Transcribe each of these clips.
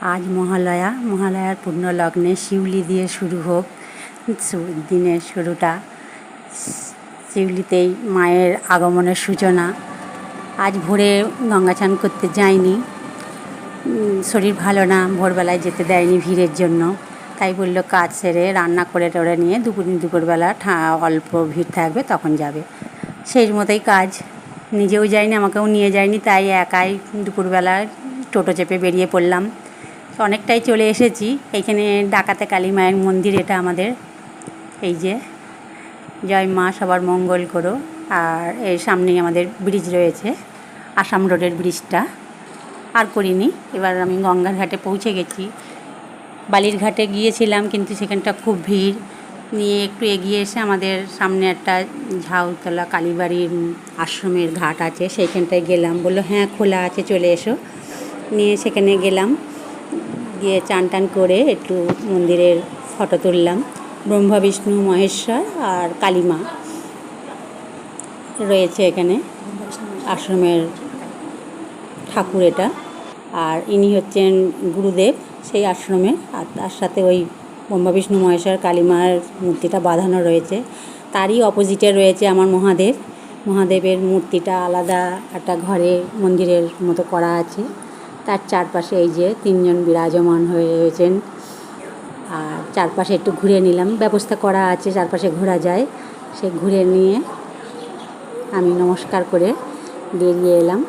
আজ মহালয়ার পূর্ণ লগ্নে শিউলি দিয়ে শুরু হোক দিনের শুরুটা। শিউলিতেই মায়ের আগমনের সূচনা। আজ ভোরে গঙ্গা স্নান করতে যাইনি, শরীর ভালো না, ভোরবেলায় যেতে দেয়নি ভিড়ের জন্য। তাই বললো কাজ সেরে রান্না করে টোরে নিয়ে দুপুরবেলা অল্প ভিড় থাকবে তখন যাবে। সেই মতোই কাজ, নিজেও যাইনি, আমাকেও নিয়ে যায়নি, তাই একাই দুপুরবেলা টোটো চেপে বেরিয়ে পড়লাম। অনেকটাই চলে এসেছি। এইখানে ডাকাতে কালী মায়ের মন্দির, এটা আমাদের। এই যে জয় মা, সবার মঙ্গল করো। আর এর সামনেই আমাদের ব্রিজ রয়েছে, আসাম রোডের ব্রিজটা। আর করিনি। এবার আমি গঙ্গার ঘাটে পৌঁছে গেছি। বালির ঘাটে গিয়েছিলাম, কিন্তু সেখানটা খুব ভিড়। নিয়ে একটু এগিয়ে এসে আমাদের সামনে একটা ঝাউতলা কালীবাড়ির আশ্রমের ঘাট আছে, সেইখানটায় গেলাম। বললো হ্যাঁ খোলা আছে, চলে এসো। নিয়ে সেখানে গেলাম, গিয়ে চান টান করে একটু মন্দিরের ফটো তুললাম। ব্রহ্মা বিষ্ণু মহেশ্বর আর কালী মা রয়েছে এখানে, আশ্রমের ঠাকুর এটা। আর ইনি হচ্ছেন গুরুদেব সেই আশ্রমের। আর তার সাথে ওই ব্রহ্মা বিষ্ণু মহেশ্বর কালী মার মূর্তিটা বাঁধানো রয়েছে। তারই অপোজিটে রয়েছে আমার মহাদেবের মূর্তিটা আলাদা একটা ঘরে মন্দিরের মতো করা আছে। তার চারপাশে এই যে তিনজন বিরাজমান হয়ে রয়েছেন। আর চারপাশে একটু ঘুরে নিলাম, ব্যবস্থা করা আছে চারপাশে ঘোরা যায়। সে ঘুরে নিয়ে আমি নমস্কার করে বেরিয়ে এলাম।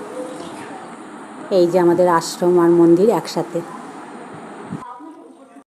এই যে আমাদের আশ্রম আর মন্দির একসাথে।